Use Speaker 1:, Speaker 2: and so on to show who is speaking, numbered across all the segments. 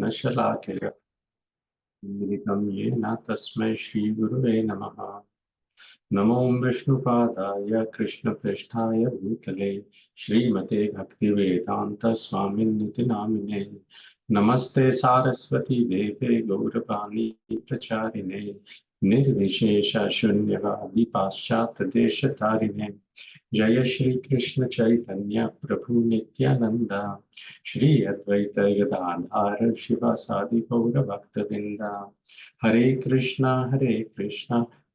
Speaker 1: शलाकया मिलितं येन तस्मै श्रीगुरुवे नमः। नमो विष्णुपादाय कृष्णप्रेष्ठाय भूतले श्रीमते भक्तिवेदान्त स्वामिन्निति नामिने। नमस्ते सारस्वती देवे गौरवाणी प्रचारिणे निर्विशेष शून्यवादी पाश्चात्य देशतारिणे। जय श्री कृष्ण चैतन्य प्रभु नित्यानंद श्री अद्वैत गदाधर शिवासादि गौर भक्तवृंदा। हरे कृष्णा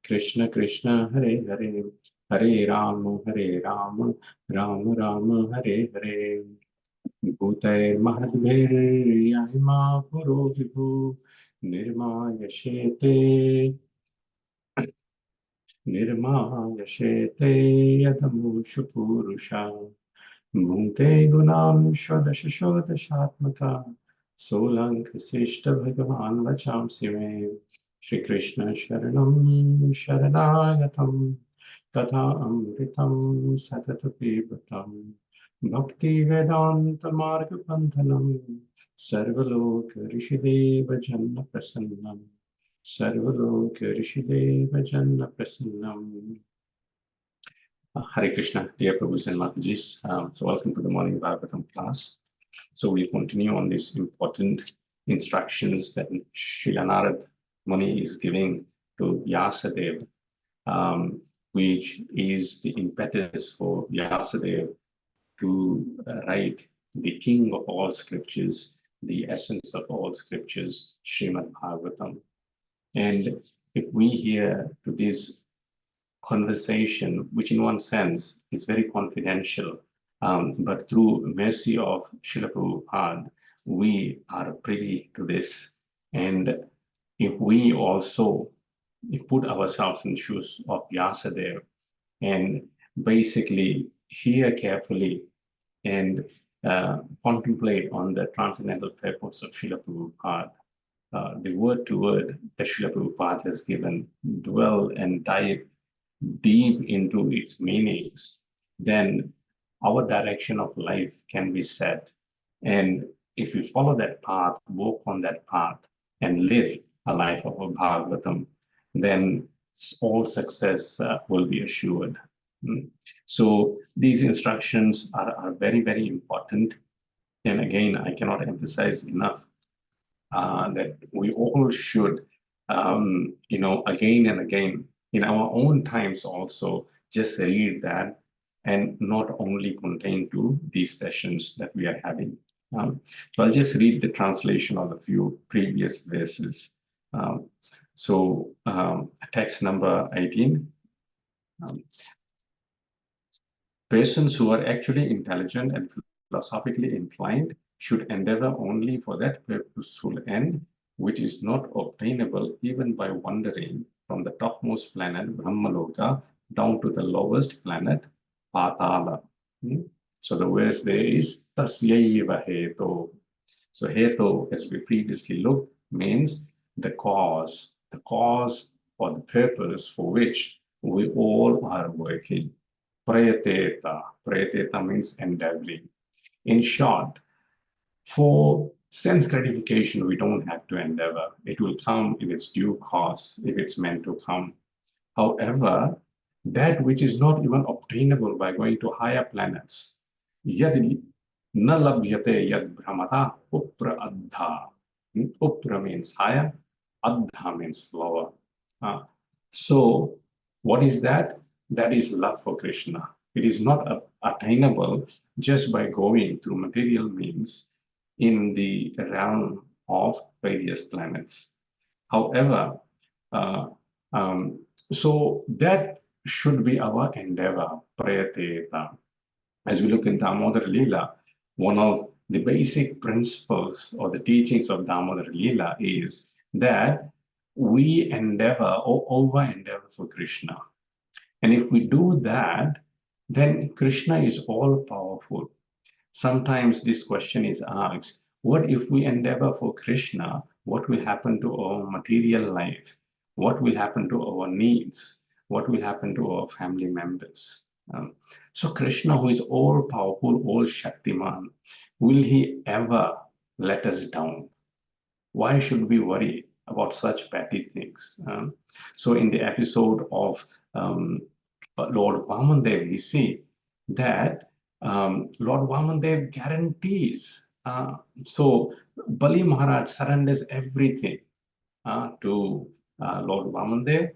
Speaker 1: कृष्ण कृष्ण हरे हरे, हरे राम राम राम हरे हरे। भूतैर्महद्भिर्यमा पुरो विभु निर्मायशेते निर्मायशेते यदमुषु पूरुषा। भूते गुणां षोडश षोडशात्मका सोऽलङ्कृशिष्ट भगवान् वचांसि मे। श्रीकृष्ण शरणं शरणागतं तथा अमृतं सततपिबतं भक्तिवेदान्तमार्गबन्धनं सर्वलोक ऋषिदेव जन्म प्रसन्नं सर्वलोक ऋषिदेव जन्म प्रसन्नम्। Hare Krishna, dear Prabhus and Matajis. So welcome to the morning Bhagavatam class. So we'll continue on these important instructions that Srila Nārada Muni is giving to Vyasadeva, which is the impetus for Vyasadeva to write the king of all scriptures, the essence of all scriptures, Śrīmad-Bhāgavatam. And if we hear to this conversation, which in one sense is very confidential, but through mercy of Srila Prabhupada, we are privy to this. And if we also put ourselves in the shoes of Vyasadeva and basically hear carefully and contemplate on the transcendental purpose of Srila Prabhupada, the word to word that Srila Prabhupada has given, dwell and dive deep into its meanings, then our direction of life can be set. And if we follow that path, walk on that path, and live a life of a Bhagavatam, then all success will be assured. So these instructions are very, very important. And again, I cannot emphasize enough that we all should, again and again, in our own times also, just read that and not only contain to these sessions that we are having. So I'll just read the translation of a few previous verses. Text number 18. Persons who are actually intelligent and philosophically inclined should endeavor only for that purposeful end, which is not obtainable even by wandering from the topmost planet, Brahmaloka, down to the lowest planet, Patala. So the verse there is Tasyaiva Heto. So Heto, as we previously looked, means the cause or the purpose for which we all are working. Prayateta. Prayateta means endeavoring. In short, for sense gratification, we don't have to endeavor. It will come in its due course if it's meant to come. However, that which is not even obtainable by going to higher planets, yadi na labhyate yad brahmata upra adha. Upra means higher, adha means lower. So what is that? That is love for Krishna. It is not attainable just by going through material means in the realm of various planets. However, so that should be our endeavor, prayateta. As we look in Damodar Leela, one of the basic principles or the teachings of Damodar Leela is that we endeavor or over endeavor for Krishna. And if we do that, then Krishna is all powerful. Sometimes this question is asked, what if we endeavor for Krishna? What will happen to our material life? What will happen to our needs? What will happen to our family members? So Krishna, who is all powerful, all Shaktiman, will he ever let us down? Why should we worry about such petty things? So in the episode of Lord Vamandev, we see that Lord Vamandev guarantees. So Bali Maharaj surrenders everything to Lord Vamandev,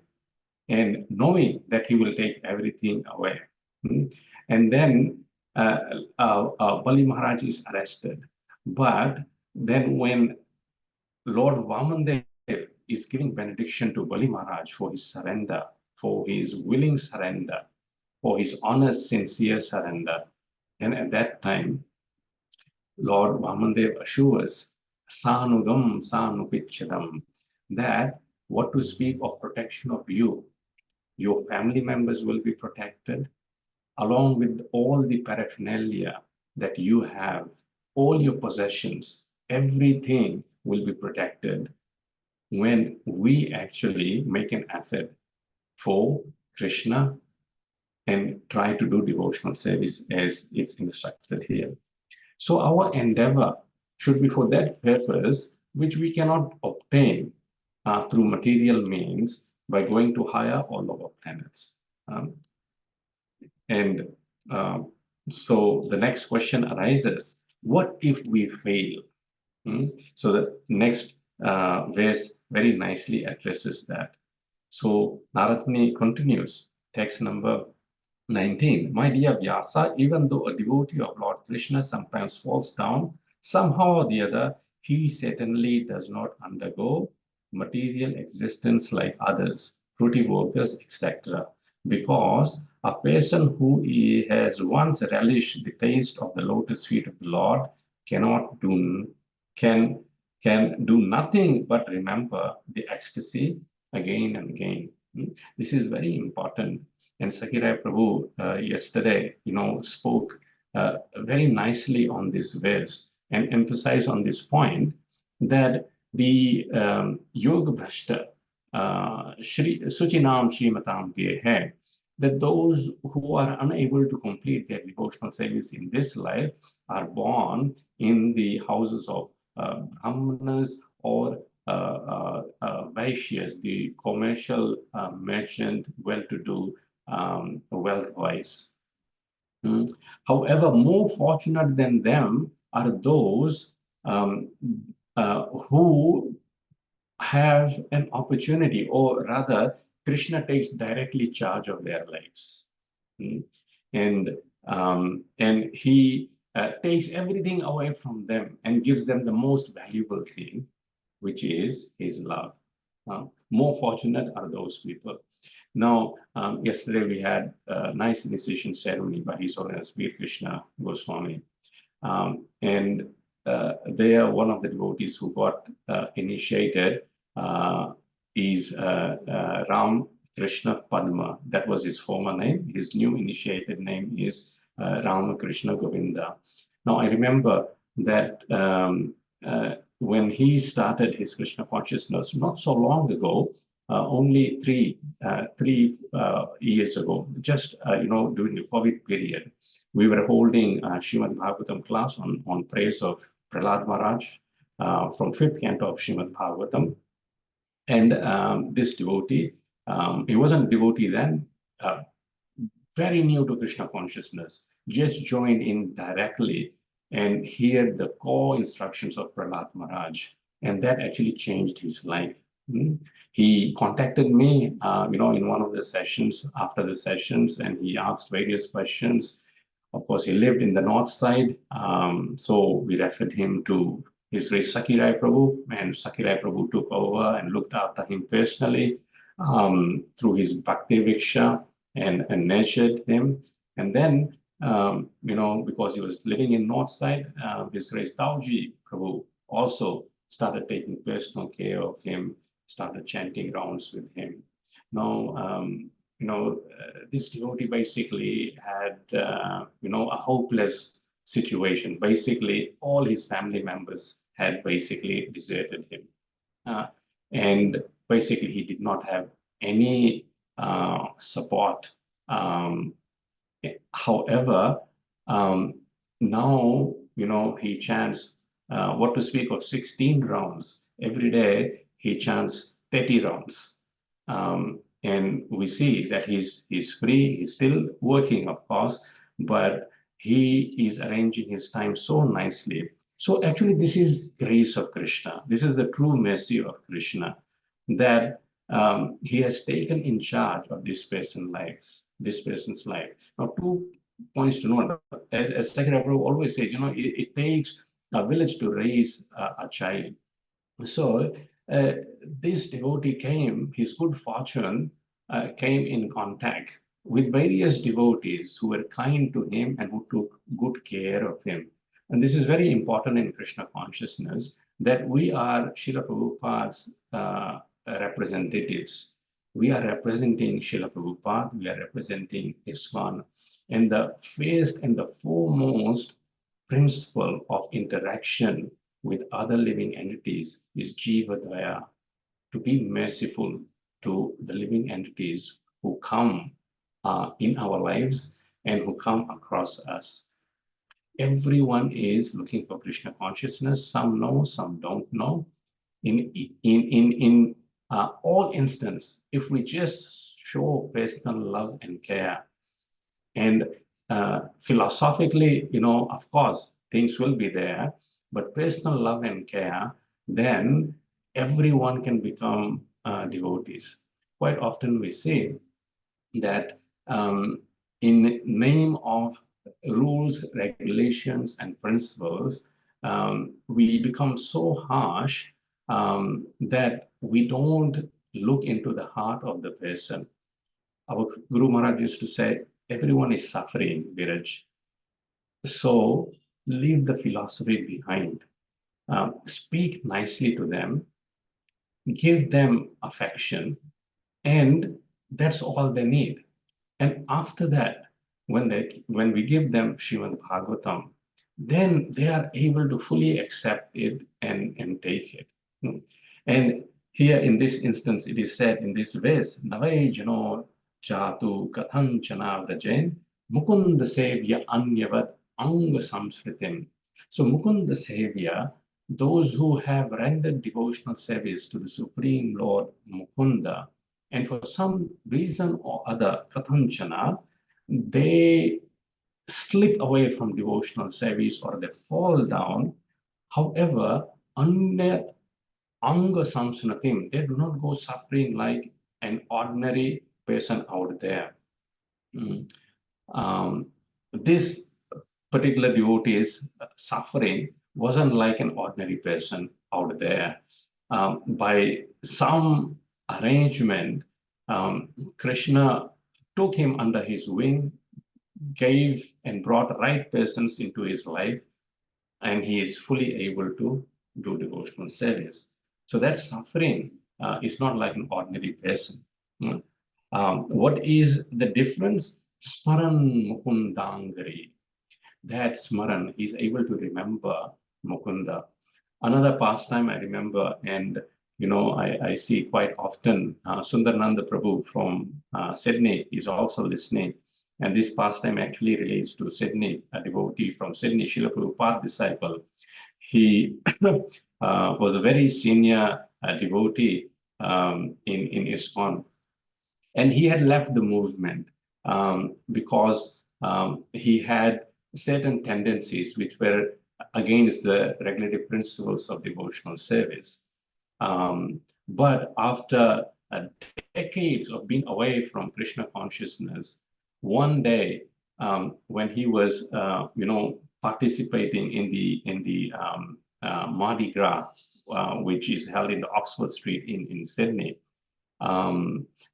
Speaker 1: and knowing that he will take everything away. And then Bali Maharaj is arrested. But then when Lord Vamandev is giving benediction to Bali Maharaj for his surrender, for his willing surrender, for his honest, sincere surrender, and at that time, Lord Vamandev assures Sanugam Sanupichadam, that what to speak of protection of you, your family members will be protected, along with all the paraphernalia that you have, all your possessions, everything will be protected when we actually make an effort for Krishna and try to do devotional service as it's instructed here. So our endeavor should be for that purpose, which we cannot obtain through material means by going to higher or lower planets. So the next question arises, what if we fail? So the next verse very nicely addresses that. So Narada continues, text number 19. My dear Vyasa, even though a devotee of Lord Krishna sometimes falls down, somehow or the other, he certainly does not undergo material existence like others, fruity workers, etc. Because a person who has once relished the taste of the lotus feet of the Lord can do nothing but remember the ecstasy again and again. This is very important. And Sakirai Prabhu yesterday, spoke very nicely on this verse and emphasized on this point that the Yoga Bhrashta, Suchinam Shrimatam Gehe, that those who are unable to complete their devotional service in this life are born in the houses of Brahmanas or Vaishyas, the commercial, merchant, well-to-do, wealth-wise. However, more fortunate than them are those who have an opportunity, or rather, Krishna takes directly charge of their lives. And he takes everything away from them and gives them the most valuable thing, which is his love. More fortunate are those people. Now, yesterday we had a nice initiation ceremony by His Holiness Veer Krishna Goswami. And there, one of the devotees who got initiated is Ram Krishna Padma. That was his former name. His new initiated name is Ram Krishna Govinda. Now, I remember that when he started his Krishna consciousness not so long ago, only three years ago, just during the COVID period, we were holding a Śrīmad-Bhāgavatam class on praise of Prahlad Maharaj from 5th canto of Śrīmad-Bhāgavatam. And this devotee, he wasn't a devotee then, very new to Krishna consciousness, just joined in directly and heard the core instructions of Prahlad Maharaj, and that actually changed his life. He contacted me, in one of the sessions, after the sessions, and he asked various questions. Of course, he lived in the north side, so we referred him to His Grace Sakirai Prabhu, and Sakirai Prabhu took over and looked after him personally through his Bhakti Vriksha and nurtured him. And then, because he was living in north side, His Grace Dauji Prabhu also started taking personal care of him, started chanting rounds with him. Now, this devotee basically had, a hopeless situation. Basically, all his family members had basically deserted him. And basically, he did not have any support. However, now, he chants, what to speak of 16 rounds Every day he chants 30 rounds. And we see that he's free, he's still working, of course, but he is arranging his time so nicely. So actually, this is grace of Krishna. This is the true mercy of Krishna, that he has taken in charge of this person's life. Now, 2 points to note. As Sakura Prabhu always says, it takes a village to raise a child. So this devotee his good fortune came in contact with various devotees who were kind to him and who took good care of him. And this is very important in Krishna consciousness, that we are Srila Prabhupada's representatives. We are representing Srila Prabhupada, we are representing ISKCON. And the first and the foremost principle of interaction with other living entities is Jiva Dvaya, to be merciful to the living entities who come in our lives and who come across us. Everyone is looking for Krishna consciousness. Some know, some don't know. In all instances, if we just show personal love and care, and philosophically, of course, things will be there, but personal love and care, then everyone can become devotees. Quite often we see that in name of rules, regulations, and principles, we become so harsh that we don't look into the heart of the person. Our Guru Maharaj used to say, everyone is suffering, Viraj. So leave the philosophy behind. Speak nicely to them, give them affection, and that's all they need. And after that, when we give them Śrīmad-Bhāgavatam, then they are able to fully accept it and take it. And here in this instance, it is said in this verse, Navai Jano Jatu Katham Chanavdajen Mukunda Sevya Anyavad Anga Samsritim. So Mukunda Sevya, those who have rendered devotional service to the Supreme Lord Mukunda, and for some reason or other, Kathanchana, they slip away from devotional service or they fall down. However, under Anga Samsanatim, they do not go suffering like an ordinary person out there. This particular devotee's suffering wasn't like an ordinary person out there. By some arrangement, Krishna took him under his wing, gave and brought right persons into his life, and he is fully able to do devotional service. So that suffering is not like an ordinary person. What is the difference? Smaran Mukundangari. That Smaran is able to remember Mukunda. Another pastime I remember, and I see quite often, Sundarananda Prabhu from Sydney is also listening. And this pastime actually relates to Sydney, a devotee from Sydney, Srila Prabhupada disciple. He was a very senior devotee in ISKCON. And he had left the movement because he had certain tendencies which were against the regulative principles of devotional service. But after decades of being away from Krishna consciousness, one day when he was, participating in the Mardi Gras, which is held in the Oxford Street in Sydney,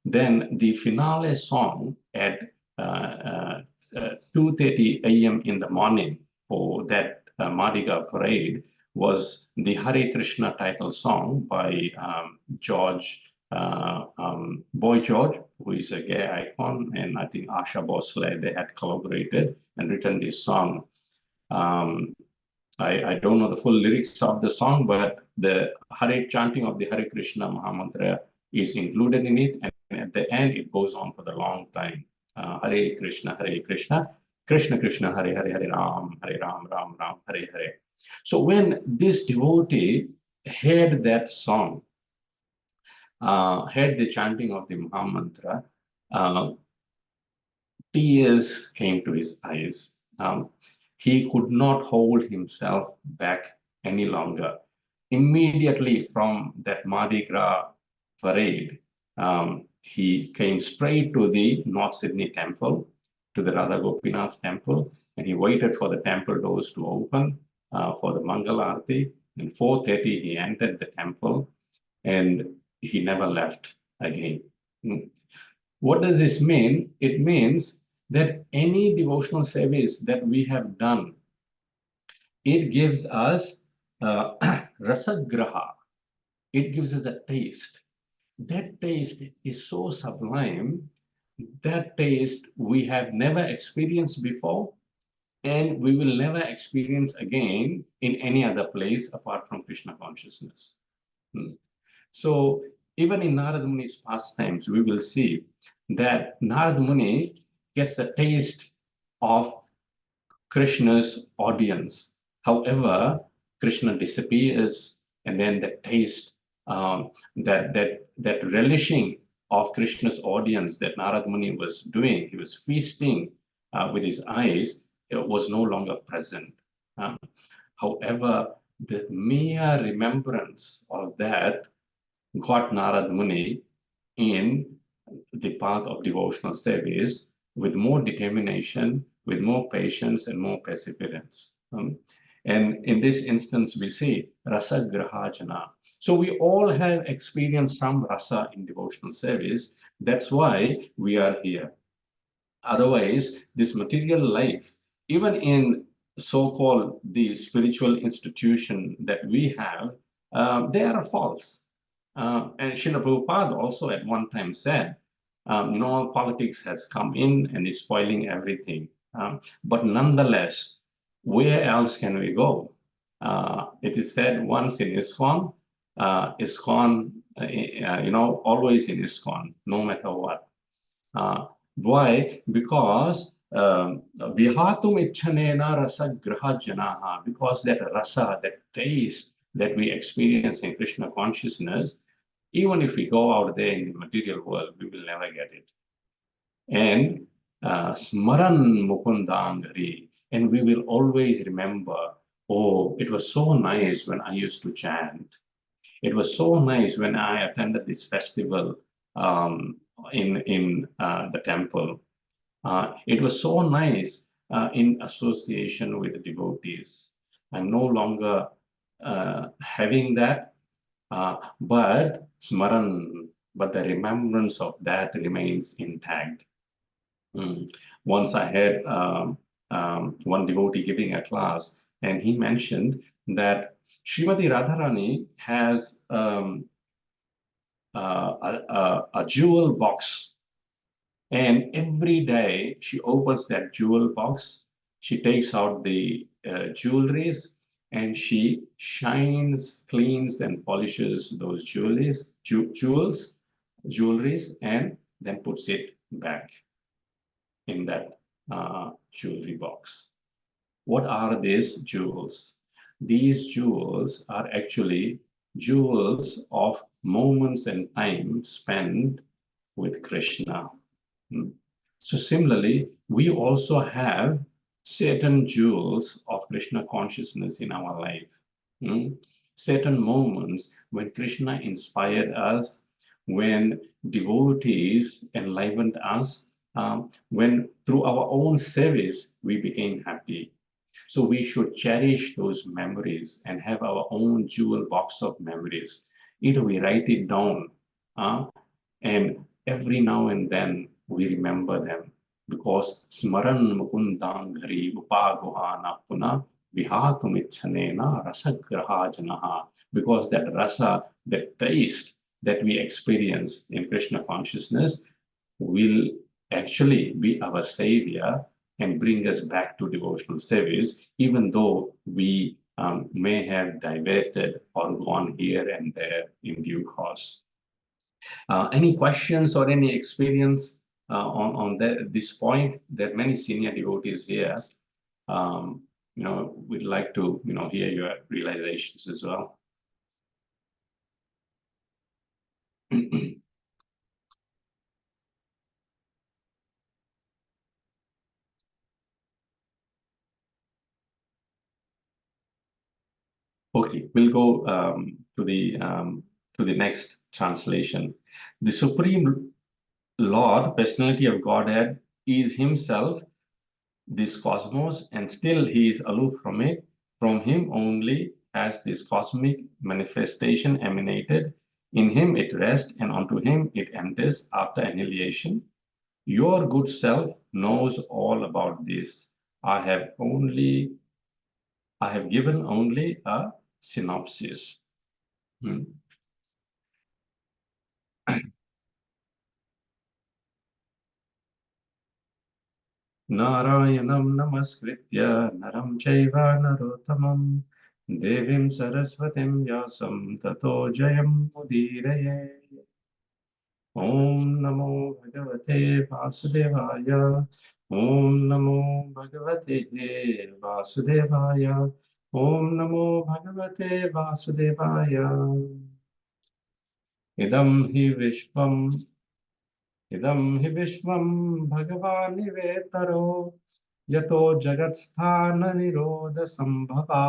Speaker 1: then the finale song at 2:30 a.m. in the morning for that Mardi Gras parade was the Hare Krishna title song by Boy George, who is a gay icon, and I think Asha Bhosle, they had collaborated and written this song. I don't know the full lyrics of the song, but the Hare chanting of the Hare Krishna Mahamantra is included in it, and at the end it goes on for the long time. Hare Krishna, Krishna Krishna, Hare Hare, Hare Ram, Ram Ram, Hare Hare. So when this devotee heard that song, heard the chanting of the Mahamantra, tears came to his eyes. He could not hold himself back any longer. Immediately from that Mardi Gras parade, he came straight to the North Sydney temple, to the Radha Gopinath temple, and he waited for the temple doors to open for the Mangala Arati. And 4:30, he entered the temple, and he never left again. What does this mean? It means that any devotional service that we have done, it gives us rasagraha. It gives us a taste. That taste is so sublime. That taste we have never experienced before, and we will never experience again in any other place apart from Krishna consciousness. So even in Nārada Muni's pastimes, we will see that Nārada Muni gets a taste of Krishna's audience. However, Krishna disappears, and then the taste, that relishing of Krishna's audience that Nārada Muni was doing, he was feasting with his eyes, it was no longer present. However, the mere remembrance of that got Nārada Muni in the path of devotional service with more determination, with more patience, and more perseverance. And in this instance, we see rasa grahajana. So we all have experienced some rasa in devotional service. That's why we are here. Otherwise, this material life, even in so-called the spiritual institution that we have, they are false. And Srila Prabhupada also at one time said, politics has come in and is spoiling everything. But nonetheless, where else can we go? It is said once in ISKCON, always in ISKCON, no matter what. Why? Because vihatum ichhanena rasa grahajanaha, because that rasa, that taste that we experience in Krishna consciousness, even if we go out there in the material world, we will never get it. And smaran mukundangari, and we will always remember, oh, it was so nice when I used to chant. It was so nice when I attended this festival in the temple. It was so nice in association with the devotees. I'm no longer having that, but smaran, but the remembrance of that remains intact. Once I had one devotee giving a class, and he mentioned that Srimati Radharani has a jewel box, and every day she opens that jewel box, she takes out the jewelries, and she shines, cleans, and polishes those jewelries, and then puts it back in that jewelry box. What are these jewels? These jewels are actually jewels of moments and time spent with Krishna. So similarly, we also have certain jewels of Krishna consciousness in our life. Certain moments when Krishna inspired us, when devotees enlivened us, when through our own service we became happy. So we should cherish those memories and have our own jewel box of memories. Either we write it down, and every now and then we remember them, because smaran mukundang hari upaguhana puna vihatum ichhanena rasagrahajanaha, because that rasa, that taste that we experience in Krishna consciousness will actually be our savior and bring us back to devotional service, even though we may have diverted or gone here and there in due course. Any questions or any experience on this point? There are many senior devotees here. We'd like to hear your realizations as well. Okay, we'll go to the next translation. The Supreme Lord, personality of Godhead, is himself this cosmos, and still he is aloof from it. From him only has this cosmic manifestation emanated. In him it rests, and unto him it enters after annihilation. Your good self knows all about this. I have given only a synopsis. नारायणं नमस्कृत्य नरं चैव नरोत्तमं देवीं सरस्वतीं व्यासं ततो जयमुदीरये। ॐ नमो भगवते वासुदेवाय। ॐ नमो भगवते वासुदेवाय। ॐ नमो भगवते वासुदेवाय। इदं हि विश्वं भगवानिवेतरो यतो जगत्स्थाननिरोधसम्भवा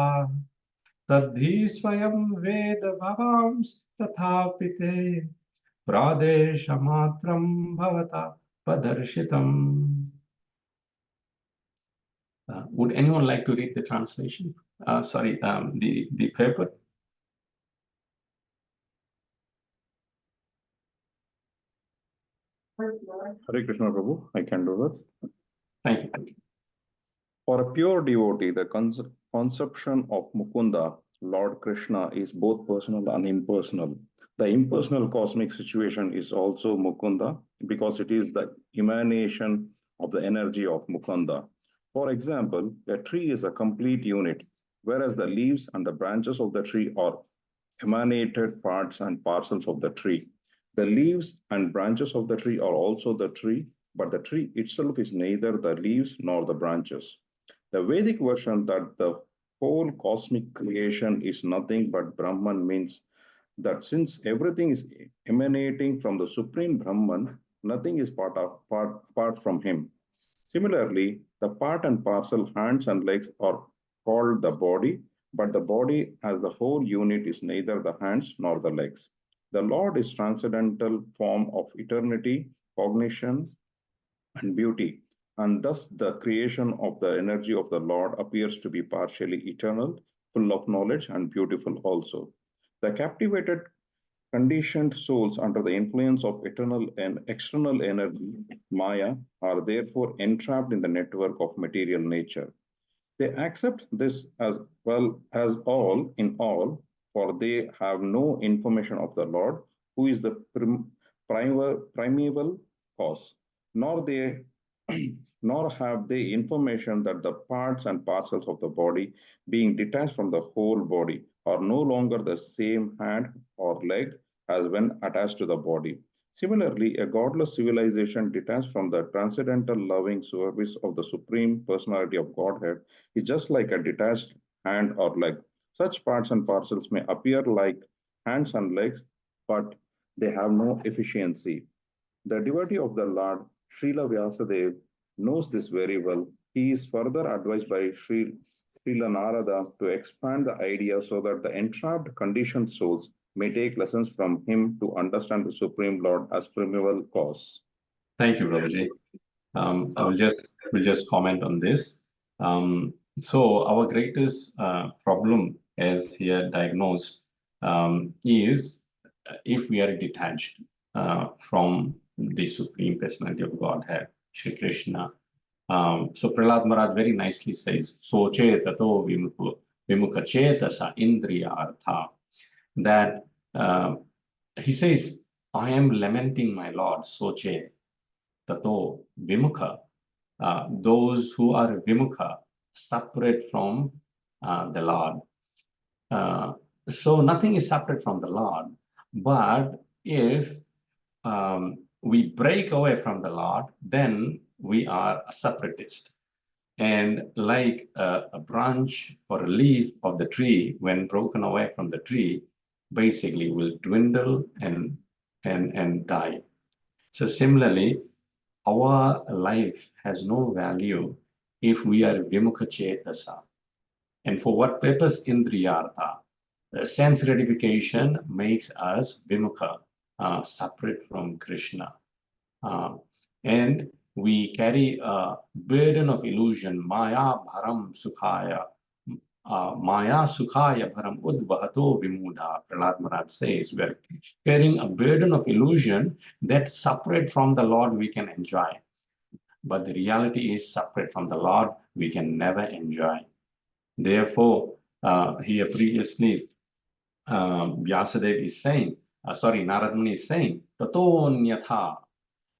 Speaker 1: तद्धि स्वयं वेद भवांस्तथापि ते प्रादेशमात्रं भवता प्रदर्शितम्. Would anyone like to read the translation? The paper.
Speaker 2: Hare Krishna Prabhu, I can do that.
Speaker 1: Thank you.
Speaker 2: For a pure devotee, the conception of Mukunda, Lord Krishna, is both personal and impersonal. The impersonal cosmic situation is also Mukunda because it is the emanation of the energy of Mukunda. For example, a tree is a complete unit, whereas the leaves and the branches of the tree are emanated parts and parcels of the tree. The leaves and branches of the tree are also the tree, but the tree itself is neither the leaves nor the branches. The Vedic version that the whole cosmic creation is nothing but Brahman means that since everything is emanating from the Supreme Brahman, nothing is apart from him. Similarly, the part and parcel hands and legs are called the body, but the body as the whole unit is neither the hands nor the legs. The Lord is transcendental form of eternity, cognition, and beauty, and thus the creation of the energy of the Lord appears to be partially eternal, full of knowledge, and beautiful also. The captivated conditioned souls under the influence of eternal and external energy, Maya, are therefore entrapped in the network of material nature. They accept this as well as all in all, for they have no information of the Lord, who is the primeval cause, nor they nor have they information that the parts and parcels of the body, being detached from the whole body, are no longer the same hand or leg as when attached to the body. Similarly, a godless civilization detached from the transcendental loving service of the Supreme Personality of Godhead is just like a detached hand or leg. Such parts and parcels may appear like hands and legs, but they have no efficiency. The devotee of the Lord, Srila Vyasadeva, knows this very well. He is further advised by Srila Nārada to expand the idea so that the entrapped conditioned souls may take lessons from him to understand the Supreme Lord as primeval cause.
Speaker 1: Thank you, Prabhuji. I will just comment on this. So our greatest problem, as here diagnosed, is if we are detached from the Supreme Personality of Godhead, Shri Krishna. So Prahlad Maharaj very nicely says, Soche tato vimukha chetasa indriyartha. That he says, I am lamenting my Lord, Soche tato vimukha. Those who are vimukha, separate from the Lord. So nothing is separate from the Lord. But if we break away from the Lord, then we are a separatist. And like a branch or a leaf of the tree, when broken away from the tree, basically will dwindle and and die. So similarly, our life has no value if we are vimukha chetasa. And for what purpose? Indriyartha. Sense gratification makes us vimukha, separate from Krishna. And we carry a burden of illusion, maya bharam sukhaya. Maya sukhaya bharam udvahato vimudha. Prahlad Maharaj says we are carrying a burden of illusion that separate from the Lord we can enjoy. But the reality is separate from the Lord we can never enjoy. Therefore, here previously, Vyasadeva is saying, Nārada Muni is saying, Tato anyatha,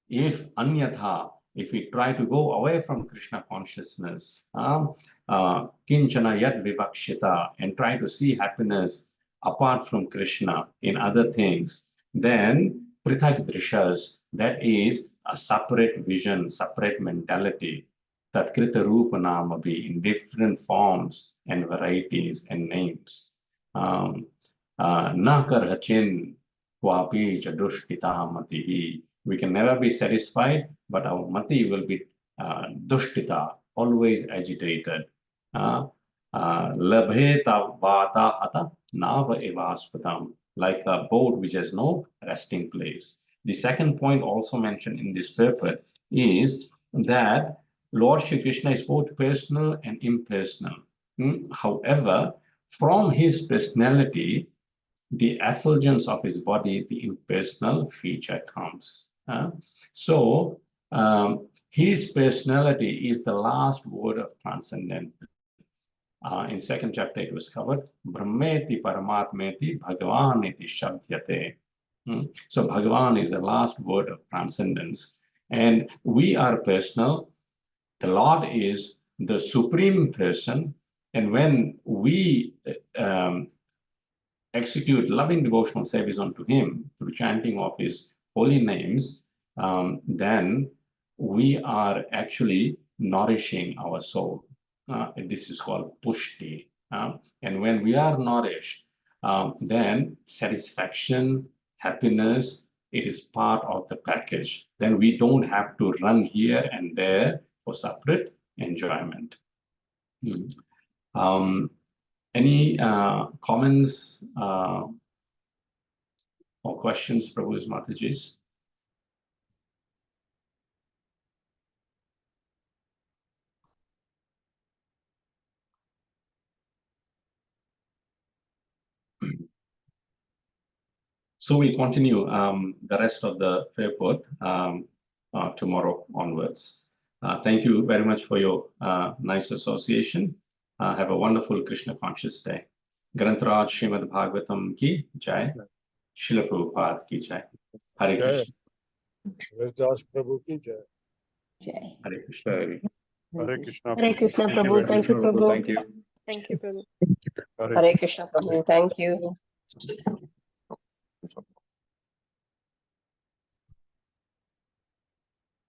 Speaker 1: if anyatha, if we try to go away from Krishna consciousness, kinchana yad vivakshita, and try to see happiness apart from Krishna in other things, then prithak drishas, that is a separate vision, separate mentality, tatkrita rupa namabi, in different forms and varieties and names. Na karhachin vapi chadushkita matihi. We can never be satisfied, but our mati will be dushtita, always agitated. Labheta vata hata nava evaspatam, like a boat which has no resting place. The second point also mentioned in this paper is that Lord Shri Krishna is both personal and impersonal. However, from his personality, the effulgence of his body, the impersonal feature comes. So his personality is the last word of transcendence. In second chapter, it was covered. Brahmeti paramatmeti bhagavan iti shabdyate. So Bhagavan is the last word of transcendence. And we are personal. The Lord is the supreme person. And when we execute loving devotional service unto him through chanting of his holy names, then we are actually nourishing our soul. This is called pushti. And when we are nourished, then satisfaction, happiness, it is part of the package. Then we don't have to run here and there for separate enjoyment. Any comments or questions, Prabhu's Matajis? So we continue the rest of the purport tomorrow onwards. Thank you very much for your nice association. Have a wonderful Krishna conscious day. Grantaraj Śrīmad-Bhāgavatam ki jai. Srila Prabhupada ki jai. Hare Krishna.
Speaker 3: Das Prabhu ki jai.
Speaker 4: Jai.
Speaker 1: Hare Krishna.
Speaker 3: Hare Krishna.
Speaker 4: Hare Krishna Prabhu. Thank you, Prabhu.
Speaker 2: Thank you.
Speaker 5: Thank you, Prabhu.
Speaker 3: Hare
Speaker 4: Hare Krishna Prabhu. Thank you.